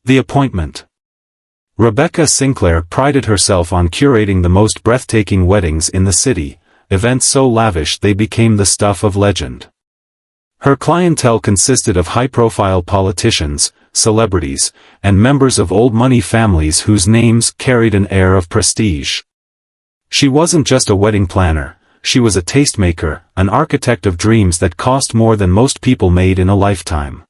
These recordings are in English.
The appointment. Rebecca Sinclair prided herself on curating the most breathtaking weddings in the city, events so lavish they became the stuff of legend. Her clientele consisted of high-profile politicians, celebrities, and members of old-money families whose names carried an air of prestige. She wasn't just a wedding planner, she was a tastemaker, an architect of dreams that cost more than most people made in a lifetime.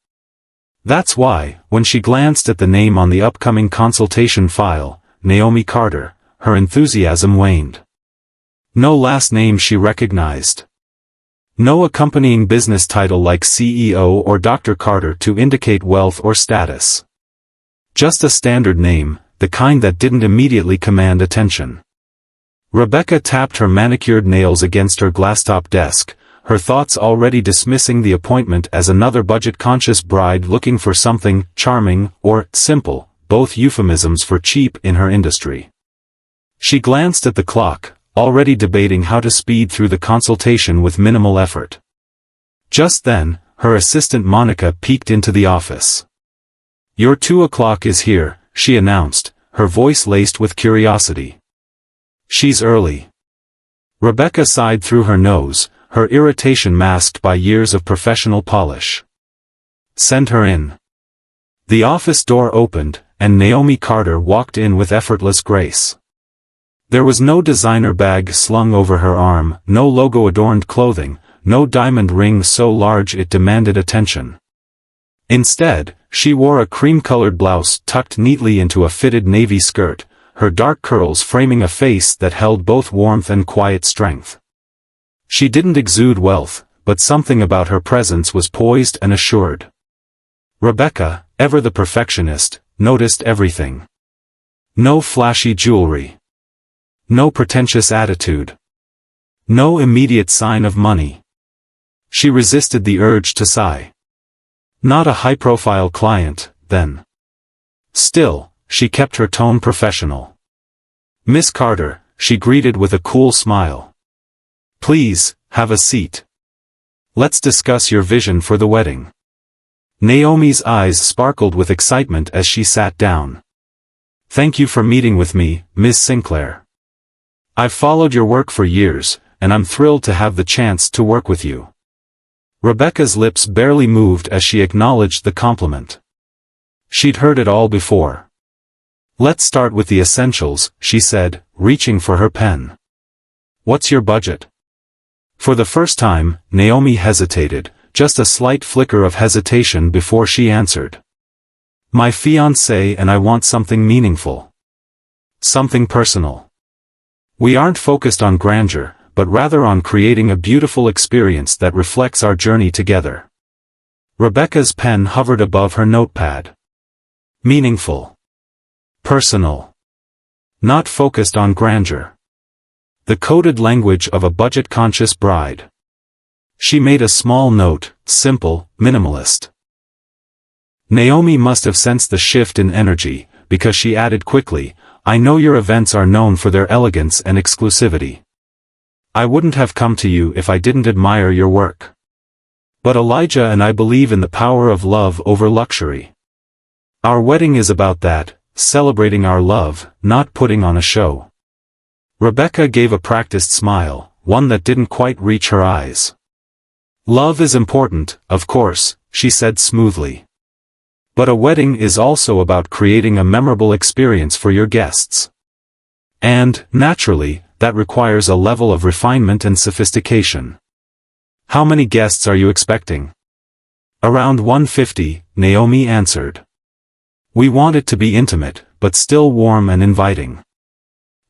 That's why, when she glanced at the name on the upcoming consultation file, Naomi Carter, her enthusiasm waned. No last name she recognized. No accompanying business title like CEO or Dr. Carter to indicate wealth or status. Just a standard name, the kind that didn't immediately command attention. Rebecca tapped her manicured nails against her glass-top desk, her thoughts already dismissing the appointment as another budget-conscious bride looking for something charming or simple, both euphemisms for cheap in her industry. She glanced at the clock, already debating how to speed through the consultation with minimal effort. Just then, her assistant Monica peeked into the office. "Your 2 o'clock is here," she announced, her voice laced with curiosity. "She's early." Rebecca sighed through her nose, her irritation masked by years of professional polish. "Send her in." The office door opened, and Naomi Carter walked in with effortless grace. There was no designer bag slung over her arm, no logo-adorned clothing, no diamond ring so large it demanded attention. Instead, she wore a cream-colored blouse tucked neatly into a fitted navy skirt, her dark curls framing a face that held both warmth and quiet strength. She didn't exude wealth, but something about her presence was poised and assured. Rebecca, ever the perfectionist, noticed everything. No flashy jewelry. No pretentious attitude. No immediate sign of money. She resisted the urge to sigh. Not a high-profile client, then. Still, she kept her tone professional. "Miss Carter," she greeted with a cool smile. "Please, have a seat. Let's discuss your vision for the wedding." Naomi's eyes sparkled with excitement as she sat down. "Thank you for meeting with me, Ms. Sinclair. I've followed your work for years, and I'm thrilled to have the chance to work with you." Rebecca's lips barely moved as she acknowledged the compliment. She'd heard it all before. "Let's start with the essentials," she said, reaching for her pen. "What's your budget?" For the first time, Naomi hesitated, just a slight flicker of hesitation before she answered. "My fiancé and I want something meaningful. Something personal. We aren't focused on grandeur, but rather on creating a beautiful experience that reflects our journey together." Rebecca's pen hovered above her notepad. Meaningful. Personal. Not focused on grandeur. The coded language of a budget-conscious bride. She made a small note, simple, minimalist. Naomi must have sensed the shift in energy, because she added quickly, "I know your events are known for their elegance and exclusivity. I wouldn't have come to you if I didn't admire your work. But Elijah and I believe in the power of love over luxury. Our wedding is about that, celebrating our love, not putting on a show." Rebecca gave a practiced smile, one that didn't quite reach her eyes. "Love is important, of course," she said smoothly. "But a wedding is also about creating a memorable experience for your guests. And, naturally, that requires a level of refinement and sophistication. How many guests are you expecting?" "Around 150, Naomi answered. "We want it to be intimate, but still warm and inviting."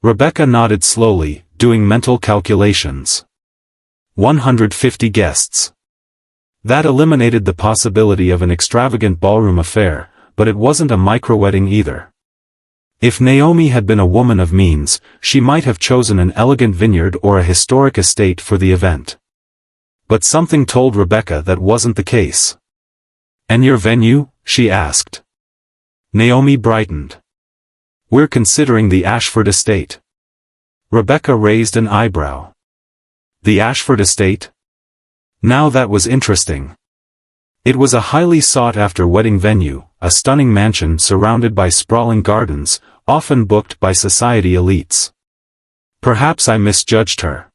Rebecca nodded slowly, doing mental calculations. 150 guests. That eliminated the possibility of an extravagant ballroom affair, but it wasn't a micro-wedding either. If Naomi had been a woman of means, she might have chosen an elegant vineyard or a historic estate for the event. But something told Rebecca that wasn't the case. "And your venue?" she asked. Naomi brightened. "We're considering the Ashford estate." Rebecca raised an eyebrow. "The Ashford estate?" Now that was interesting. It was a highly sought-after wedding venue, a stunning mansion surrounded by sprawling gardens, often booked by society elites. Perhaps I misjudged her.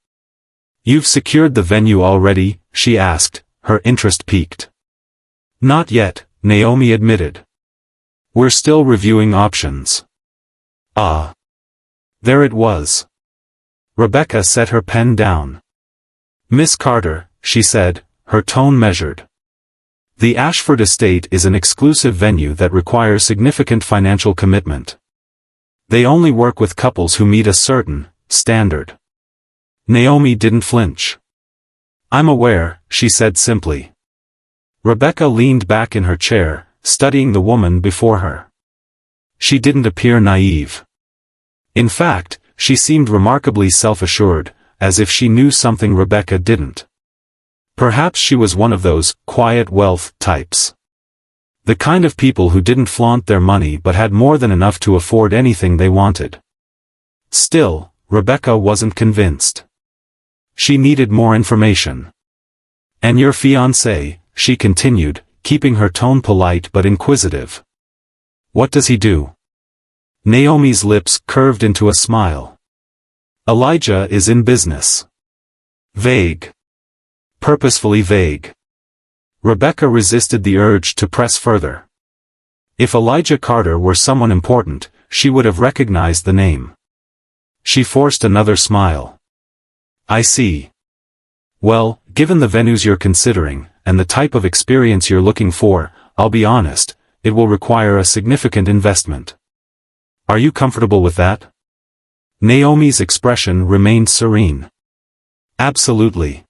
"You've secured the venue already?" she asked, her interest piqued. "Not yet," Naomi admitted. "We're still reviewing options." Ah. There it was. Rebecca set her pen down. "Miss Carter," she said, her tone measured. "The Ashford estate is an exclusive venue that requires significant financial commitment. They only work with couples who meet a certain standard." Naomi didn't flinch. "I'm aware," she said simply. Rebecca leaned back in her chair, studying the woman before her. She didn't appear naive. In fact, she seemed remarkably self-assured, as if she knew something Rebecca didn't. Perhaps she was one of those quiet wealth types. The kind of people who didn't flaunt their money but had more than enough to afford anything they wanted. Still, Rebecca wasn't convinced. She needed more information. "And your fiancé," she continued, keeping her tone polite but inquisitive. "What does he do?" Naomi's lips curved into a smile. "Elijah is in business." Vague. Purposefully vague. Rebecca resisted the urge to press further. If Elijah Carter were someone important, she would have recognized the name. She forced another smile. "I see. Well, given the venues you're considering, and the type of experience you're looking for, I'll be honest, it will require a significant investment. Are you comfortable with that?" Naomi's expression remained serene. "Absolutely."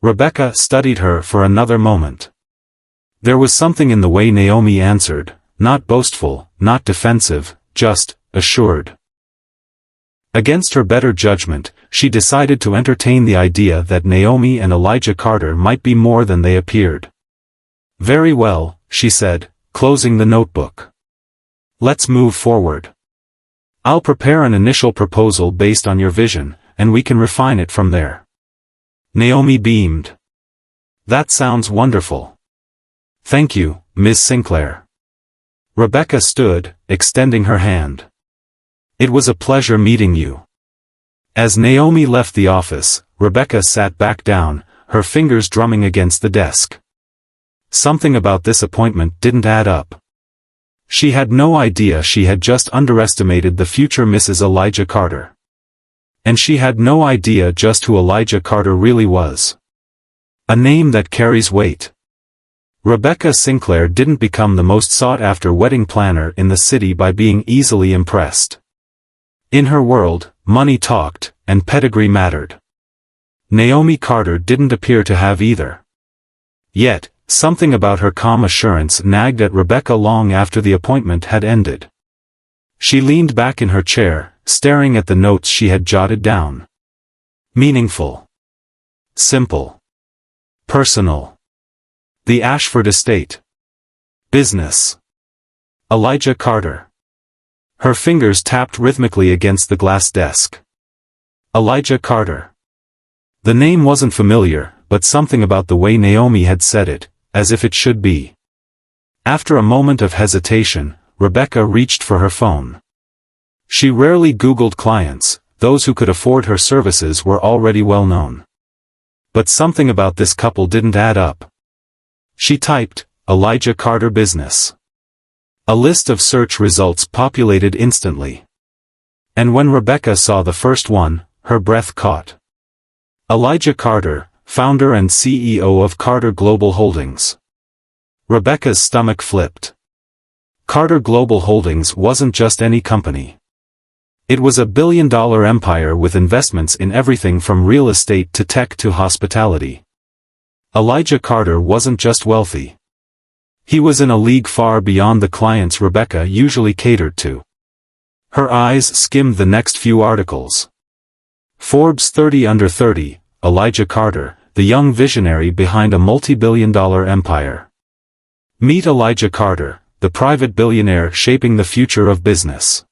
Rebecca studied her for another moment. There was something in the way Naomi answered, not boastful, not defensive, just assured. Against her better judgment, she decided to entertain the idea that Naomi and Elijah Carter might be more than they appeared. "Very well," she said, closing the notebook. "Let's move forward. I'll prepare an initial proposal based on your vision, and we can refine it from there." Naomi beamed. "That sounds wonderful. Thank you, Ms. Sinclair." Rebecca stood, extending her hand. "It was a pleasure meeting you." As Naomi left the office, Rebecca sat back down, her fingers drumming against the desk. Something about this appointment didn't add up. She had no idea she had just underestimated the future Mrs. Elijah Carter. And she had no idea just who Elijah Carter really was. A name that carries weight. Rebecca Sinclair didn't become the most sought-after wedding planner in the city by being easily impressed. In her world, money talked, and pedigree mattered. Naomi Carter didn't appear to have either. Yet, something about her calm assurance nagged at Rebecca long after the appointment had ended. She leaned back in her chair, staring at the notes she had jotted down. Meaningful. Simple. Personal. The Ashford estate. Business. Elijah Carter. Her fingers tapped rhythmically against the glass desk. Elijah Carter. The name wasn't familiar, but something about the way Naomi had said it, as if it should be. After a moment of hesitation, Rebecca reached for her phone. She rarely Googled clients, those who could afford her services were already well known. But something about this couple didn't add up. She typed, "Elijah Carter Business." A list of search results populated instantly. And when Rebecca saw the first one, her breath caught. Elijah Carter, founder and CEO of Carter Global Holdings. Rebecca's stomach flipped. Carter Global Holdings wasn't just any company. It was a billion-dollar empire with investments in everything from real estate to tech to hospitality. Elijah Carter wasn't just wealthy. He was in a league far beyond the clients Rebecca usually catered to. Her eyes skimmed the next few articles. Forbes 30 Under 30, Elijah Carter, the young visionary behind a multi-billion-dollar empire. Meet Elijah Carter, the private billionaire shaping the future of business.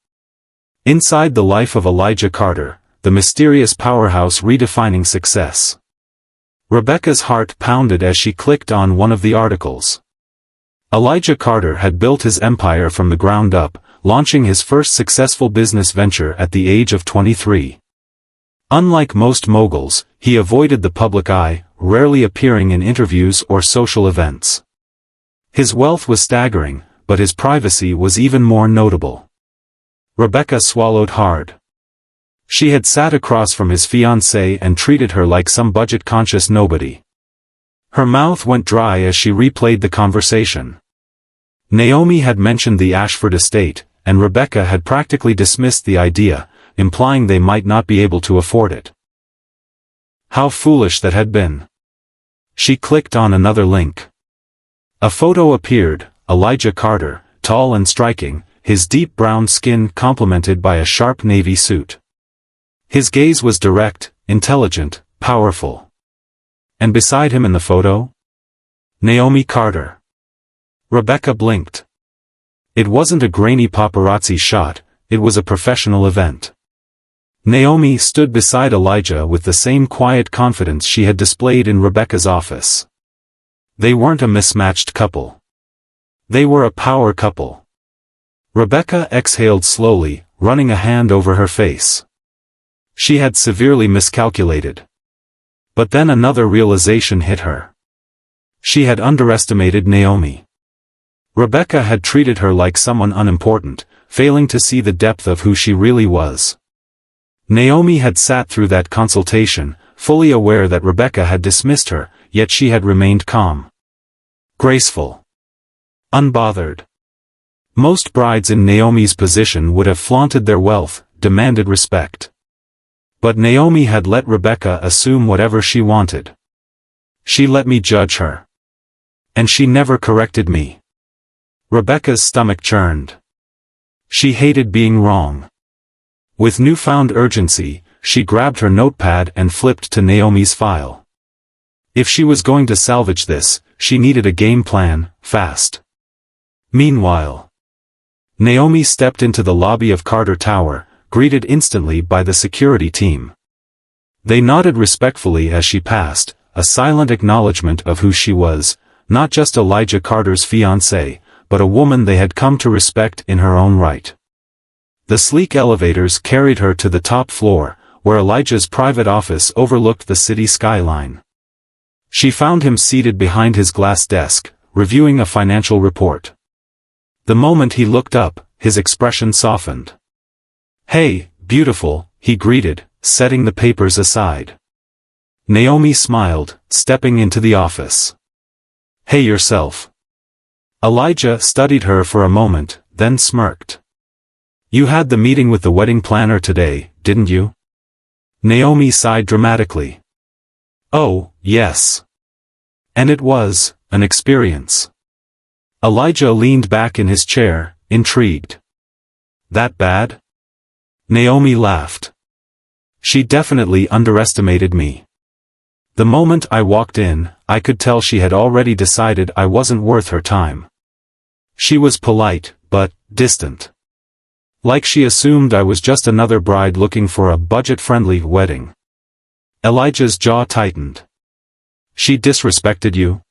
Inside the life of Elijah Carter, the mysterious powerhouse redefining success. Rebecca's heart pounded as she clicked on one of the articles. Elijah Carter had built his empire from the ground up, launching his first successful business venture at the age of 23. Unlike most moguls, he avoided the public eye, rarely appearing in interviews or social events. His wealth was staggering, but his privacy was even more notable. Rebecca swallowed hard. She had sat across from his fiancée and treated her like some budget-conscious nobody. Her mouth went dry as she replayed the conversation. Naomi had mentioned the Ashford estate, and Rebecca had practically dismissed the idea, implying they might not be able to afford it. How foolish that had been. She clicked on another link. A photo appeared, Elijah Carter, tall and striking, his deep brown skin complemented by a sharp navy suit. His gaze was direct, intelligent, powerful. And beside him in the photo? Naomi Carter. Rebecca blinked. It wasn't a grainy paparazzi shot, it was a professional event. Naomi stood beside Elijah with the same quiet confidence she had displayed in Rebecca's office. They weren't a mismatched couple. They were a power couple. Rebecca exhaled slowly, running a hand over her face. She had severely miscalculated. But then another realization hit her. She had underestimated Naomi. Rebecca had treated her like someone unimportant, failing to see the depth of who she really was. Naomi had sat through that consultation, fully aware that Rebecca had dismissed her, yet she had remained calm. Graceful. Unbothered. Most brides in Naomi's position would have flaunted their wealth, demanded respect. But Naomi had let Rebecca assume whatever she wanted. She let me judge her. And she never corrected me. Rebecca's stomach churned. She hated being wrong. With newfound urgency, she grabbed her notepad and flipped to Naomi's file. If she was going to salvage this, she needed a game plan, fast. Meanwhile, Naomi stepped into the lobby of Carter Tower, greeted instantly by the security team. They nodded respectfully as she passed, a silent acknowledgement of who she was, not just Elijah Carter's fiancée, but a woman they had come to respect in her own right. The sleek elevators carried her to the top floor, where Elijah's private office overlooked the city skyline. She found him seated behind his glass desk, reviewing a financial report. The moment he looked up, his expression softened. "Hey, beautiful," he greeted, setting the papers aside. Naomi smiled, stepping into the office. "Hey yourself." Elijah studied her for a moment, then smirked. "You had the meeting with the wedding planner today, didn't you?" Naomi sighed dramatically. "Oh, yes. And it was an experience." Elijah leaned back in his chair, intrigued. "That bad?" Naomi laughed. "She definitely underestimated me. The moment I walked in, I could tell she had already decided I wasn't worth her time. She was polite, but distant. Like she assumed I was just another bride looking for a budget-friendly wedding." Elijah's jaw tightened. "She disrespected you?"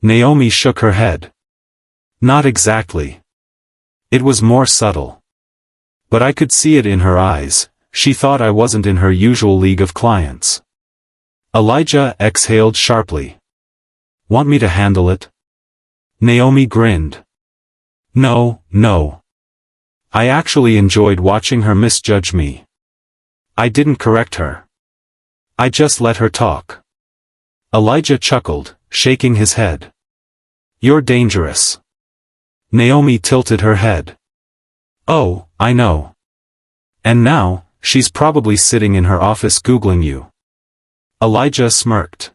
Naomi shook her head. "Not exactly. It was more subtle. But I could see it in her eyes, she thought I wasn't in her usual league of clients." Elijah exhaled sharply. "Want me to handle it?" Naomi grinned. No. I actually enjoyed watching her misjudge me. I didn't correct her. I just let her talk." Elijah chuckled, shaking his head. "You're dangerous." Naomi tilted her head. "Oh, I know. And now, she's probably sitting in her office Googling you." Elijah smirked.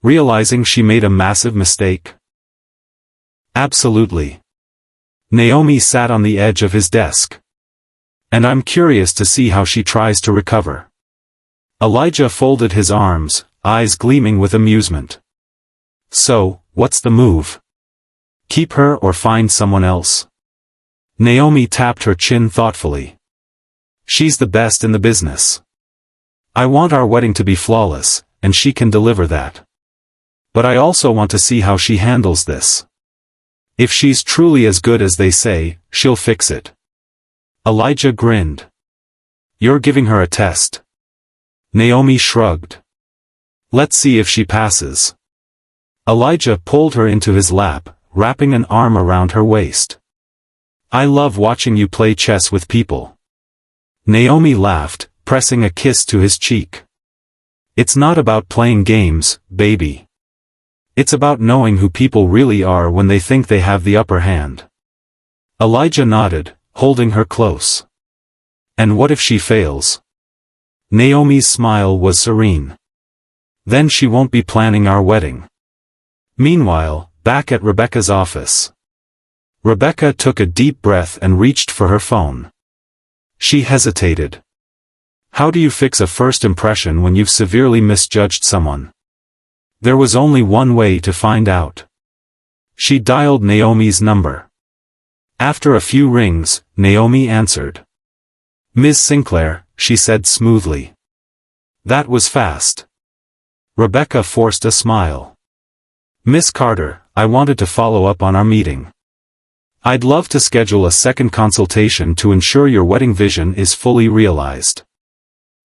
Realizing she made a massive mistake. "Absolutely." Naomi sat on the edge of his desk. "And I'm curious to see how she tries to recover." Elijah folded his arms, eyes gleaming with amusement. "So, what's the move? Keep her or find someone else?" Naomi tapped her chin thoughtfully. "She's the best in the business. I want our wedding to be flawless, and she can deliver that. But I also want to see how she handles this. If she's truly as good as they say, she'll fix it. Elijah grinned. You're giving her a test. Naomi shrugged. Let's see if she passes. Elijah pulled her into his lap, wrapping an arm around her waist. I love watching you play chess with people. Naomi laughed, pressing a kiss to his cheek. It's not about playing games, baby. It's about knowing who people really are when they think they have the upper hand. Elijah nodded, holding her close. And what if she fails? Naomi's smile was serene. Then she won't be planning our wedding. Meanwhile, back at Rebecca's office. Rebecca took a deep breath and reached for her phone. She hesitated. How do you fix a first impression when you've severely misjudged someone? There was only one way to find out. She dialed Naomi's number. After a few rings, Naomi answered. Ms. Sinclair, she said smoothly. That was fast. Rebecca forced a smile. Miss Carter, I wanted to follow up on our meeting. I'd love to schedule a second consultation to ensure your wedding vision is fully realized.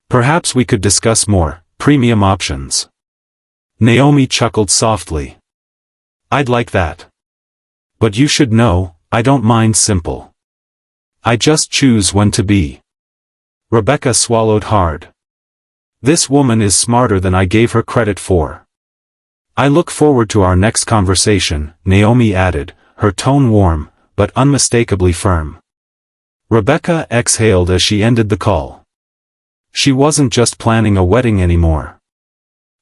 Perhaps we could discuss more premium options. Naomi chuckled softly. I'd like that. But you should know, I don't mind simple. I just choose when to be. Rebecca swallowed hard. This woman is smarter than I gave her credit for. I look forward to our next conversation, Naomi added, her tone warm, but unmistakably firm. Rebecca exhaled as she ended the call. She wasn't just planning a wedding anymore.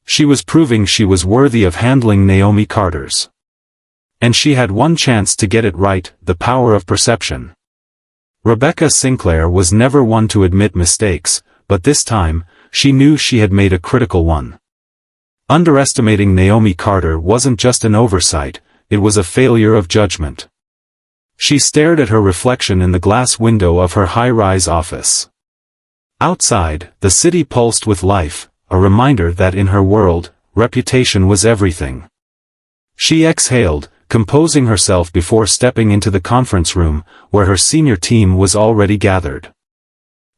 She was proving she was worthy of handling Naomi Carter's. And she had one chance to get it right, the power of perception. Rebecca Sinclair was never one to admit mistakes, but this time, she knew she had made a critical one. Underestimating Naomi Carter wasn't just an oversight, it was a failure of judgment. She stared at her reflection in the glass window of her high-rise office. Outside, the city pulsed with life, a reminder that in her world, reputation was everything. She exhaled, composing herself before stepping into the conference room, where her senior team was already gathered.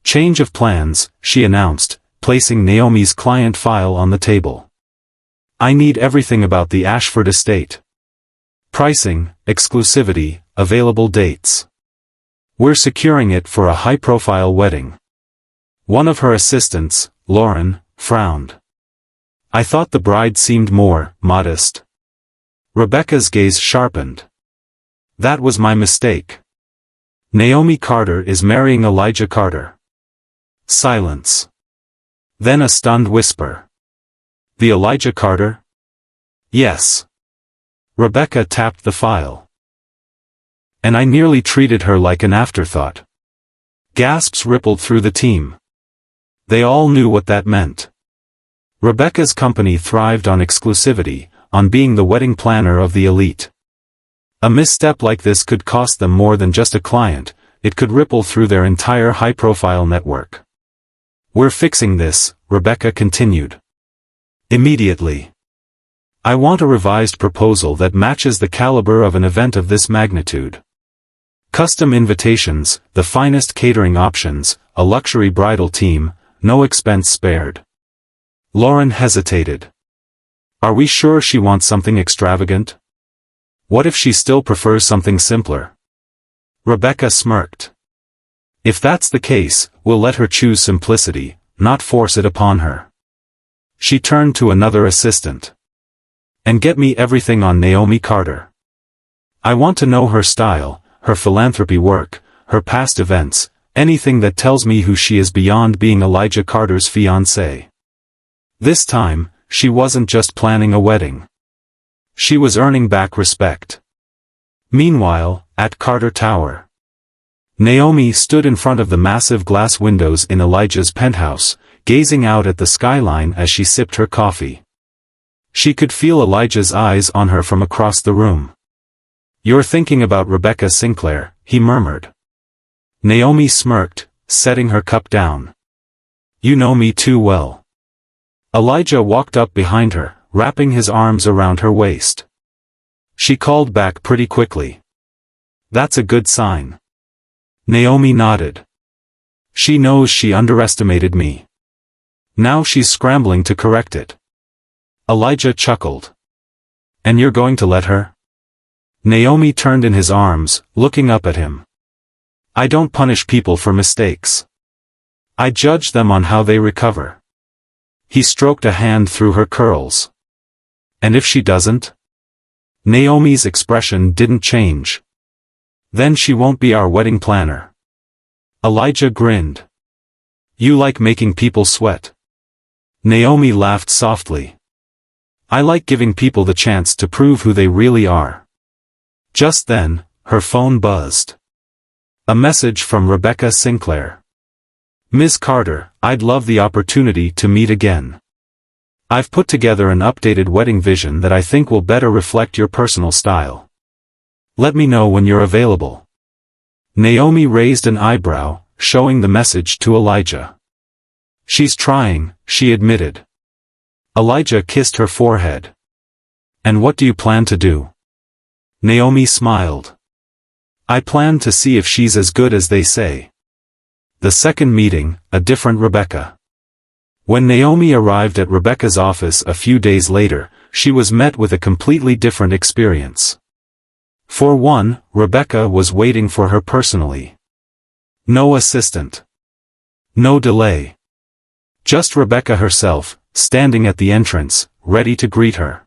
Change of plans, she announced, placing Naomi's client file on the table. I need everything about the Ashford estate. Pricing, exclusivity, available dates. We're securing it for a high-profile wedding. One of her assistants, Lauren, frowned. I thought the bride seemed more modest. Rebecca's gaze sharpened. That was my mistake. Naomi Carter is marrying Elijah Carter. Silence. Then a stunned whisper. The Elijah Carter? Yes. Rebecca tapped the file. And I nearly treated her like an afterthought. Gasps rippled through the team. They all knew what that meant. Rebecca's company thrived on exclusivity, on being the wedding planner of the elite. A misstep like this could cost them more than just a client, it could ripple through their entire high-profile network. We're fixing this, Rebecca continued. Immediately. I want a revised proposal that matches the caliber of an event of this magnitude. Custom invitations, the finest catering options, a luxury bridal team, no expense spared. Lauren hesitated. Are we sure she wants something extravagant? What if she still prefers something simpler? Rebecca smirked. If that's the case, we'll let her choose simplicity, not force it upon her. She turned to another assistant. And get me everything on Naomi Carter. I want to know her style, her philanthropy work, her past events, anything that tells me who she is beyond being Elijah Carter's fiancée. This time, she wasn't just planning a wedding. She was earning back respect. Meanwhile, at Carter Tower. Naomi stood in front of the massive glass windows in Elijah's penthouse, gazing out at the skyline as she sipped her coffee. She could feel Elijah's eyes on her from across the room. You're thinking about Rebecca Sinclair, he murmured. Naomi smirked, setting her cup down. You know me too well. Elijah walked up behind her, wrapping his arms around her waist. She called back pretty quickly. "That's a good sign." Naomi nodded. "She knows she underestimated me. Now she's scrambling to correct it." Elijah chuckled. "And you're going to let her?" Naomi turned in his arms, looking up at him. "I don't punish people for mistakes. I judge them on how they recover." He stroked a hand through her curls. "And if she doesn't?" Naomi's expression didn't change. "Then she won't be our wedding planner." Elijah grinned. "You like making people sweat." Naomi laughed softly. "I like giving people the chance to prove who they really are." Just then, her phone buzzed. A message from Rebecca Sinclair. "Ms. Carter, I'd love the opportunity to meet again. I've put together an updated wedding vision that I think will better reflect your personal style. Let me know when you're available." Naomi raised an eyebrow, showing the message to Elijah. "She's trying," she admitted. Elijah kissed her forehead. "And what do you plan to do?" Naomi smiled. "I plan to see if she's as good as they say." The second meeting, a different Rebecca. When Naomi arrived at Rebecca's office a few days later, she was met with a completely different experience. For one, Rebecca was waiting for her personally. No assistant. No delay. Just Rebecca herself, standing at the entrance, ready to greet her.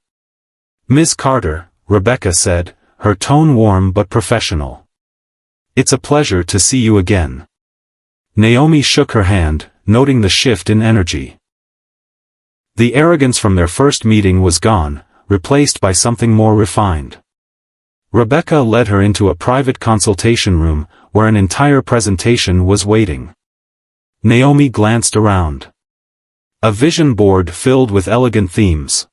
"Ms. Carter," Rebecca said, her tone warm but professional. "It's a pleasure to see you again." Naomi shook her hand, noting the shift in energy. The arrogance from their first meeting was gone, replaced by something more refined. Rebecca led her into a private consultation room, where an entire presentation was waiting. Naomi glanced around. A vision board filled with elegant themes.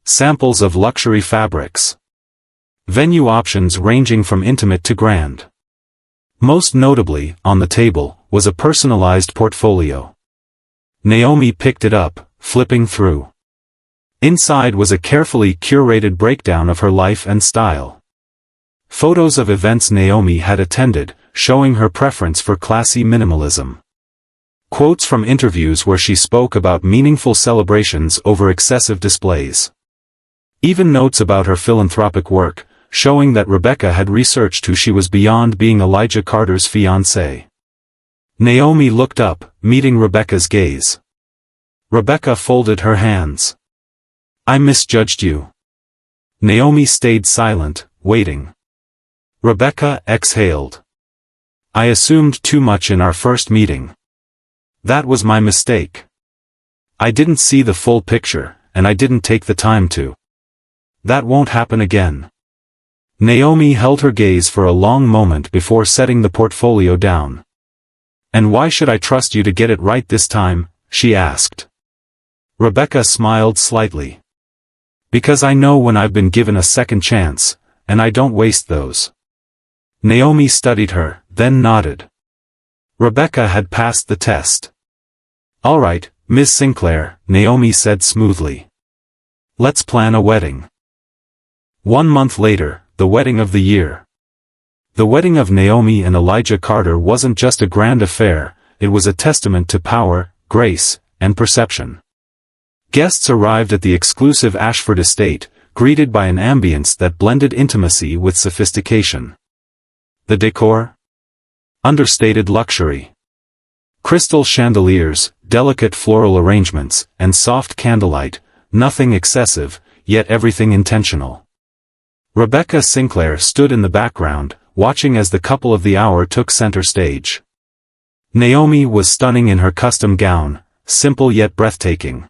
Samples of luxury fabrics. Venue options ranging from intimate to grand. Most notably, on the table, was a personalized portfolio. Naomi picked it up, flipping through. Inside was a carefully curated breakdown of her life and style. Photos of events Naomi had attended, showing her preference for classy minimalism. Quotes from interviews where she spoke about meaningful celebrations over excessive displays. Even notes about her philanthropic work, showing that Rebecca had researched who she was beyond being Elijah Carter's fiancée. Naomi looked up, meeting Rebecca's gaze. Rebecca folded her hands. "I misjudged you." Naomi stayed silent, waiting. Rebecca exhaled. "I assumed too much in our first meeting. That was my mistake. I didn't see the full picture, and I didn't take the time to. That won't happen again." Naomi held her gaze for a long moment before setting the portfolio down. "And why should I trust you to get it right this time?" she asked. Rebecca smiled slightly. "Because I know when I've been given a second chance, and I don't waste those." Naomi studied her, then nodded. Rebecca had passed the test. "All right, Miss Sinclair," Naomi said smoothly. "Let's plan a wedding." 1 month later, the wedding of the year. The wedding of Naomi and Elijah Carter wasn't just a grand affair, it was a testament to power, grace, and perception. Guests arrived at the exclusive Ashford estate, greeted by an ambience that blended intimacy with sophistication. The decor? Understated luxury. Crystal chandeliers, delicate floral arrangements, and soft candlelight, nothing excessive, yet everything intentional. Rebecca Sinclair stood in the background, watching as the couple of the hour took center stage. Naomi was stunning in her custom gown, simple yet breathtaking.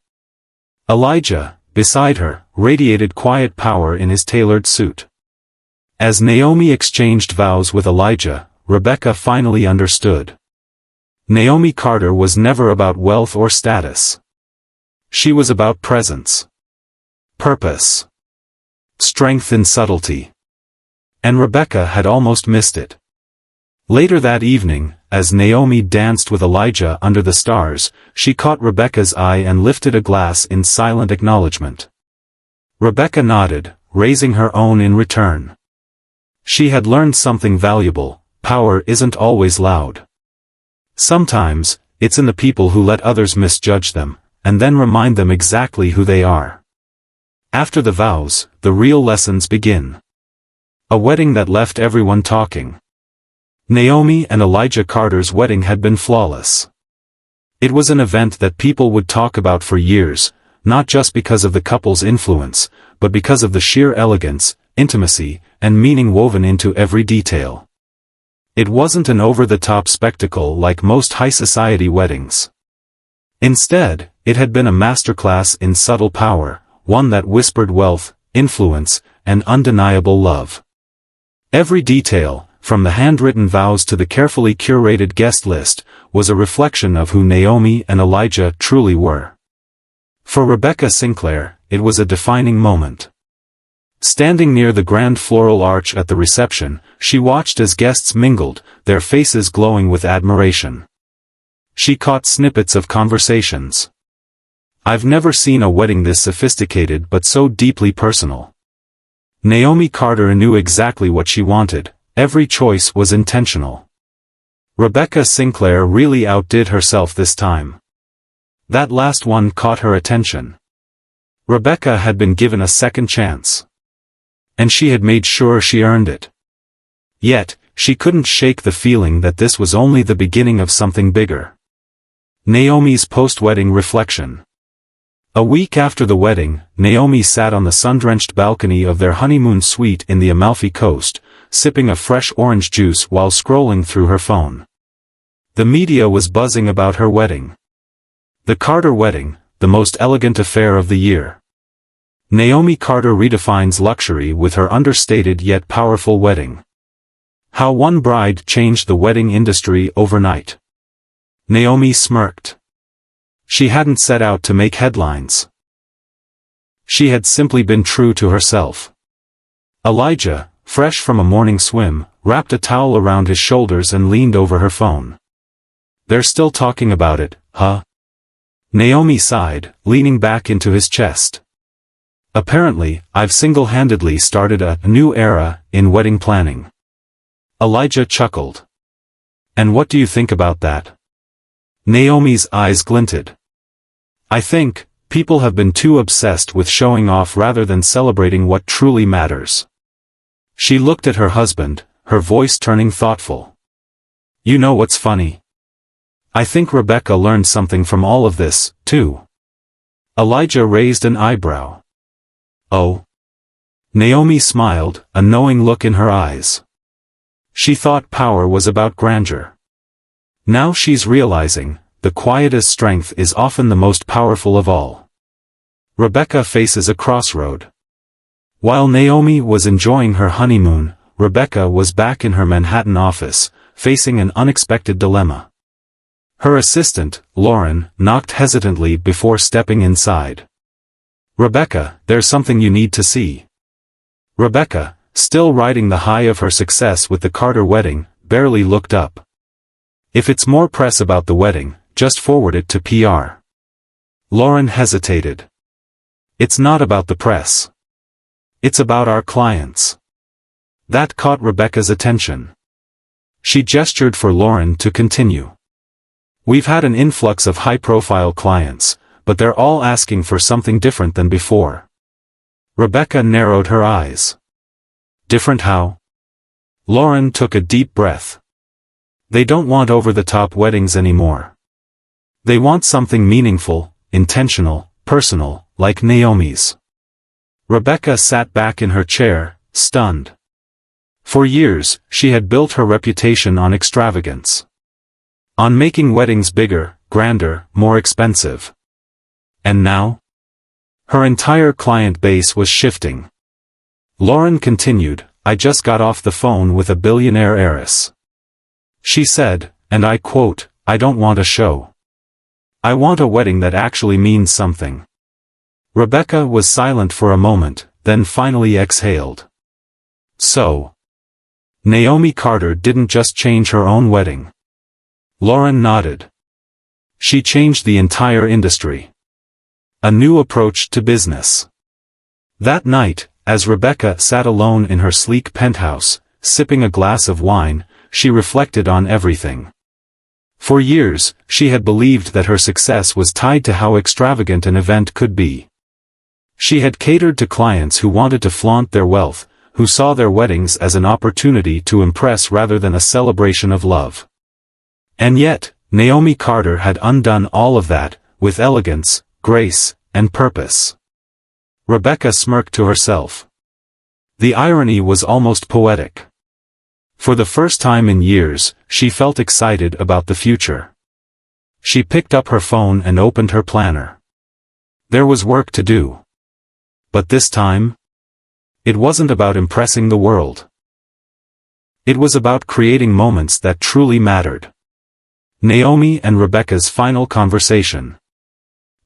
Elijah, beside her, radiated quiet power in his tailored suit. As Naomi exchanged vows with Elijah, Rebecca finally understood. Naomi Carter was never about wealth or status. She was about presence. Purpose. Strength in subtlety. And Rebecca had almost missed it. Later that evening, as Naomi danced with Elijah under the stars, she caught Rebekah's eye and lifted a glass in silent acknowledgement. Rebekah nodded, raising her own in return. She had learned something valuable: power isn't always loud. Sometimes, it's in the people who let others misjudge them, and then remind them exactly who they are. After the vows, the real lessons begin. A wedding that left everyone talking. Naomi and Elijah Carter's wedding had been flawless. It was an event that people would talk about for years, not just because of the couple's influence, but because of the sheer elegance, intimacy, and meaning woven into every detail. It wasn't an over-the-top spectacle like most high-society weddings. Instead, it had been a masterclass in subtle power, one that whispered wealth, influence, and undeniable love. Every detail, from the handwritten vows to the carefully curated guest list, was a reflection of who Naomi and Elijah truly were. For Rebekah Sinclair, it was a defining moment. Standing near the grand floral arch at the reception, she watched as guests mingled, their faces glowing with admiration. She caught snippets of conversations. "I've never seen a wedding this sophisticated but so deeply personal." Naomi Carter knew exactly what she wanted. Every choice was intentional. Rebekah Sinclair really outdid herself this time. That last one caught her attention. Rebekah had been given a second chance. And she had made sure she earned it. Yet, she couldn't shake the feeling that this was only the beginning of something bigger. Naomi's post-wedding reflection. A week after the wedding, Naomi sat on the sun-drenched balcony of their honeymoon suite in the Amalfi Coast, sipping a fresh orange juice while scrolling through her phone. The media was buzzing about her wedding. The Carter wedding, the most elegant affair of the year. Naomi Carter redefines luxury with her understated yet powerful wedding. How one bride changed the wedding industry overnight. Naomi smirked. She hadn't set out to make headlines. She had simply been true to herself. Elijah, fresh from a morning swim, wrapped a towel around his shoulders and leaned over her phone. "They're still talking about it, huh?" Naomi sighed, leaning back into his chest. "Apparently, I've single-handedly started a new era in wedding planning." Elijah chuckled. "And what do you think about that?" Naomi's eyes glinted. "I think, people have been too obsessed with showing off rather than celebrating what truly matters." She looked at her husband, her voice turning thoughtful. "You know what's funny? I think Rebekah learned something from all of this, too." Elijah raised an eyebrow. "Oh?" Naomi smiled, a knowing look in her eyes. She thought power was about grandeur. Now she's realizing, the quietest strength is often the most powerful of all. Rebekah faces a crossroad. While Naomi was enjoying her honeymoon, Rebekah was back in her Manhattan office, facing an unexpected dilemma. Her assistant, Lauren, knocked hesitantly before stepping inside. "Rebekah, there's something you need to see." Rebekah, still riding the high of her success with the Carter wedding, barely looked up. "If it's more press about the wedding, just forward it to PR." Lauren hesitated. "It's not about the press. It's about our clients." That caught Rebekah's attention. She gestured for Lauren to continue. "We've had an influx of high-profile clients, but they're all asking for something different than before." Rebekah narrowed her eyes. "Different how?" Lauren took a deep breath. "They don't want over-the-top weddings anymore. They want something meaningful, intentional, personal, like Naomi's." Rebekah sat back in her chair, stunned. For years, she had built her reputation on extravagance. On making weddings bigger, grander, more expensive. And now? Her entire client base was shifting. Lauren continued, "I just got off the phone with a billionaire heiress. She said, and I quote, 'I don't want a show. I want a wedding that actually means something.'" Rebekah was silent for a moment, then finally exhaled. So, Naomi Carter didn't just change her own wedding. Lauren nodded. She changed the entire industry. A new approach to business. That night, as Rebecca sat alone in her sleek penthouse, sipping a glass of wine, she reflected on everything. For years, she had believed that her success was tied to how extravagant an event could be. She had catered to clients who wanted to flaunt their wealth, who saw their weddings as an opportunity to impress rather than a celebration of love. And yet, Naomi Carter had undone all of that, with elegance, grace, and purpose. Rebecca smirked to herself. The irony was almost poetic. For the first time in years, she felt excited about the future. She picked up her phone and opened her planner. There was work to do. But this time, it wasn't about impressing the world. It was about creating moments that truly mattered. Naomi and Rebecca's final conversation.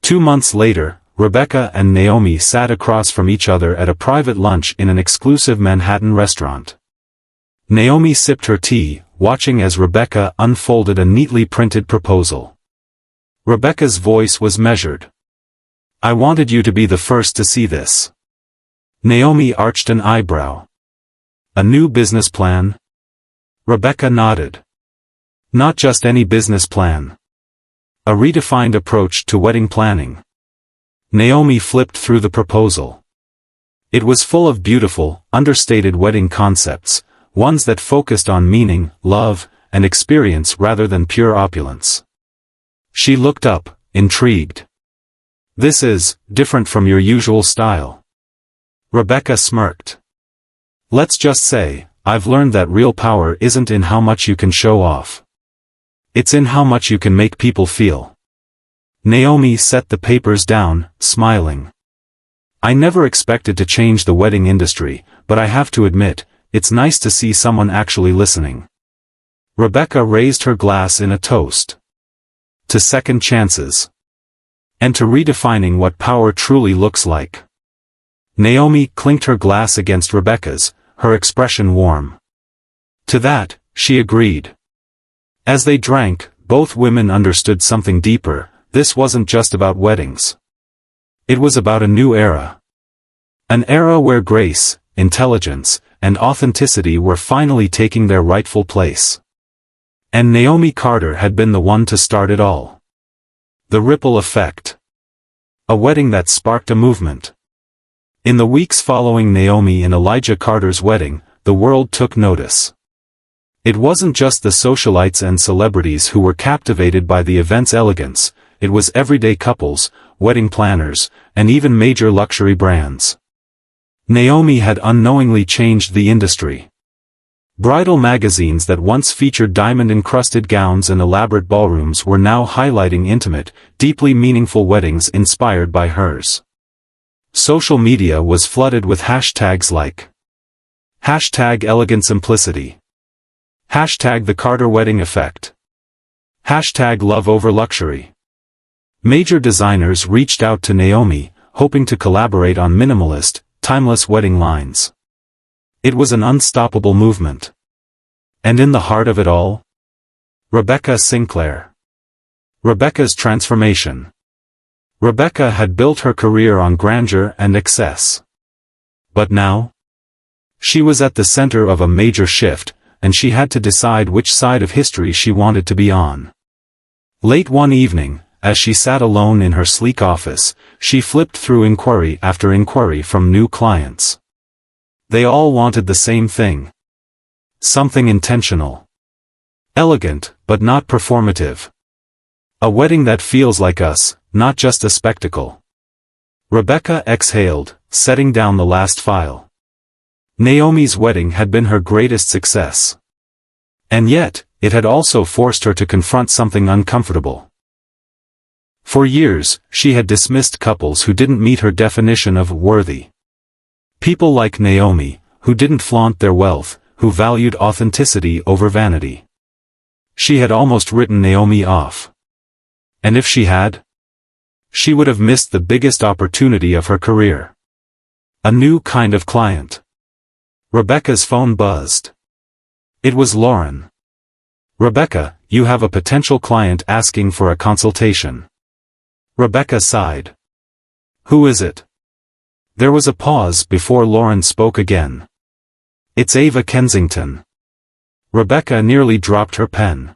2 months later, Rebecca and Naomi sat across from each other at a private lunch in an exclusive Manhattan restaurant. Naomi sipped her tea, watching as Rebecca unfolded a neatly printed proposal. Rebecca's voice was measured. "I wanted you to be the first to see this." Naomi arched an eyebrow. "A new business plan?" Rebecca nodded. "Not just any business plan. A redefined approach to wedding planning." Naomi flipped through the proposal. It was full of beautiful, understated wedding concepts, ones that focused on meaning, love, and experience rather than pure opulence. She looked up, intrigued. "This is different from your usual style." Rebecca smirked. "Let's just say, I've learned that real power isn't in how much you can show off. It's in how much you can make people feel." Naomi set the papers down, smiling. "I never expected to change the wedding industry, but I have to admit, it's nice to see someone actually listening." Rebecca raised her glass in a toast. To second chances. And to redefining what power truly looks like. Naomi clinked her glass against Rebecca's, her expression warm. To that, she agreed. As they drank, both women understood something deeper. This wasn't just about weddings. It was about a new era. An era where grace, intelligence, and authenticity were finally taking their rightful place. And Naomi Carter had been the one to start it all. The ripple effect. A wedding that sparked a movement. In the weeks following Naomi and Elijah Carter's wedding, the world took notice. It wasn't just the socialites and celebrities who were captivated by the event's elegance, it was everyday couples, wedding planners, and even major luxury brands. Naomi had unknowingly changed the industry. Bridal magazines that once featured diamond-encrusted gowns and elaborate ballrooms were now highlighting intimate, deeply meaningful weddings inspired by hers. Social media was flooded with hashtags like #ElegantSimplicity, #The Carter Wedding Effect, #Love Over Luxury. Major designers reached out to Naomi, hoping to collaborate on minimalist, timeless wedding lines. It was an unstoppable movement. And in the heart of it all? Rebecca Sinclair. Rebecca's transformation. Rebecca had built her career on grandeur and excess. But now? She was at the center of a major shift, and she had to decide which side of history she wanted to be on. Late one evening, as she sat alone in her sleek office, she flipped through inquiry after inquiry from new clients. They all wanted the same thing. Something intentional. Elegant, but not performative. A wedding that feels like us, not just a spectacle. Rebecca exhaled, setting down the last file. Naomi's wedding had been her greatest success. And yet, it had also forced her to confront something uncomfortable. For years, she had dismissed couples who didn't meet her definition of worthy. People like Naomi, who didn't flaunt their wealth, who valued authenticity over vanity. She had almost written Naomi off. And if she had, she would have missed the biggest opportunity of her career. A new kind of client. Rebecca's phone buzzed. It was Lauren. "Rebecca, you have a potential client asking for a consultation. Rebecca sighed. Who is it? There was a pause before Lauren spoke again. It's Ava Kensington. Rebecca nearly dropped her pen.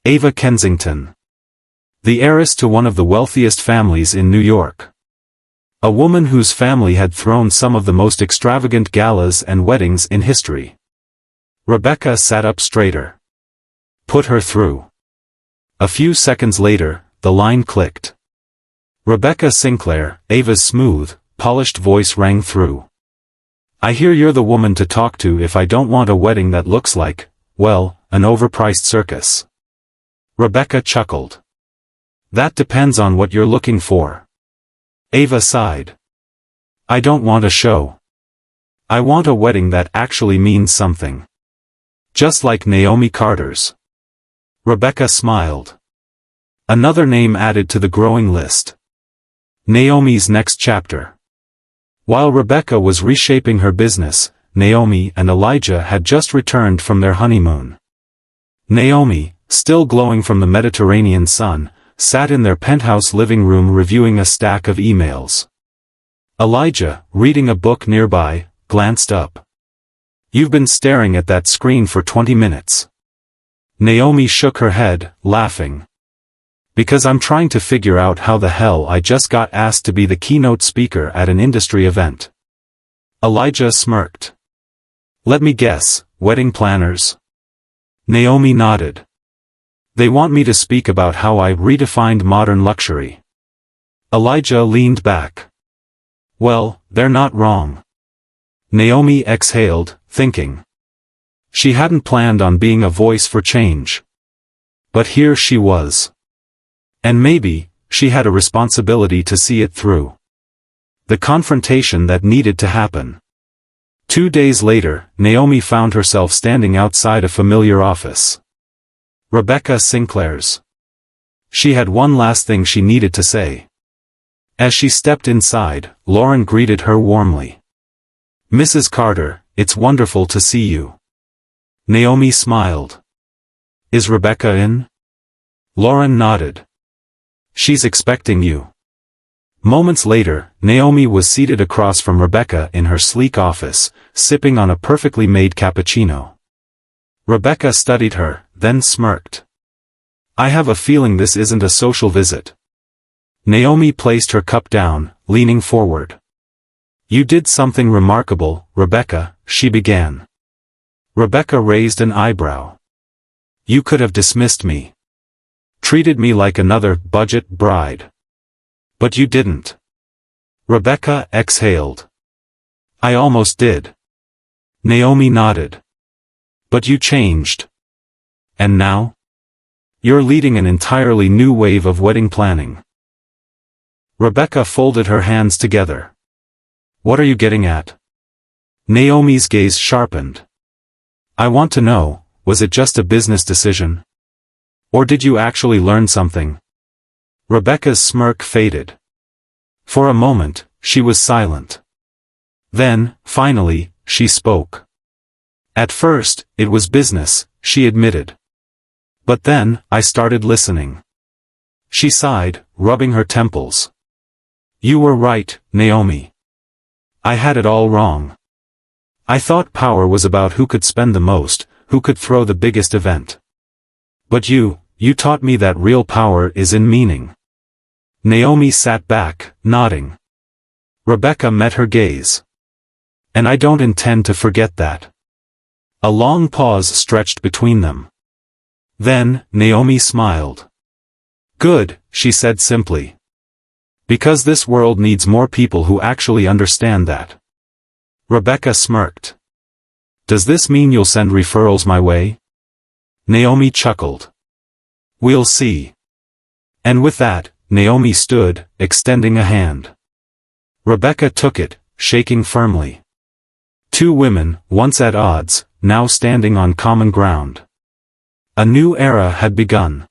Ava Kensington. The heiress to one of the wealthiest families in New York. A woman whose family had thrown some of the most extravagant galas and weddings in history. Rebecca sat up straighter. Put her through. A few seconds later, the line clicked. Rebecca Sinclair, Ava's smooth, polished voice rang through. I hear you're the woman to talk to if I don't want a wedding that looks like, well, an overpriced circus. Rebecca chuckled. That depends on what you're looking for. Ava sighed. I don't want a show. I want a wedding that actually means something. Just like Naomi Carter's. Rebecca smiled. Another name added to the growing list. Naomi's next chapter. While Rebecca was reshaping her business, Naomi and Elijah had just returned from their honeymoon. Naomi, still glowing from the Mediterranean sun, sat in their penthouse living room reviewing a stack of emails. Elijah, reading a book nearby, glanced up. You've been staring at that screen for 20 minutes. Naomi shook her head, laughing. Because I'm trying to figure out how the hell I just got asked to be the keynote speaker at an industry event. Elijah smirked. Let me guess, wedding planners? Naomi nodded. They want me to speak about how I redefined modern luxury. Elijah leaned back. Well, they're not wrong. Naomi exhaled, thinking. She hadn't planned on being a voice for change. But here she was. And maybe, she had a responsibility to see it through. The confrontation that needed to happen. 2 days later, Naomi found herself standing outside a familiar office. Rebecca Sinclair's. She had one last thing she needed to say. As she stepped inside, Lauren greeted her warmly. Mrs. Carter, it's wonderful to see you. Naomi smiled. Is Rebecca in? Lauren nodded. She's expecting you. Moments later, Naomi was seated across from Rebecca in her sleek office, sipping on a perfectly made cappuccino. Rebecca studied her, then smirked. I have a feeling this isn't a social visit. Naomi placed her cup down, leaning forward. You did something remarkable, Rebecca, she began. Rebecca raised an eyebrow. You could have dismissed me. Treated me like another budget bride. But you didn't. Rebecca exhaled. I almost did. Naomi nodded. But you changed. And now? You're leading an entirely new wave of wedding planning. Rebecca folded her hands together. What are you getting at? Naomi's gaze sharpened. I want to know, was it just a business decision? Or did you actually learn something? Rebecca's smirk faded. For a moment, she was silent. Then, finally, she spoke. At first, it was business, she admitted. But then, I started listening. She sighed, rubbing her temples. You were right, Naomi. I had it all wrong. I thought power was about who could spend the most, who could throw the biggest event. But you taught me that real power is in meaning. Naomi sat back, nodding. Rebecca met her gaze. And I don't intend to forget that. A long pause stretched between them. Then, Naomi smiled. Good, she said simply. Because this world needs more people who actually understand that. Rebecca smirked. Does this mean you'll send referrals my way? Naomi chuckled. We'll see. And with that, Naomi stood, extending a hand. Rebecca took it, shaking firmly. Two women, once at odds, now standing on common ground. A new era had begun.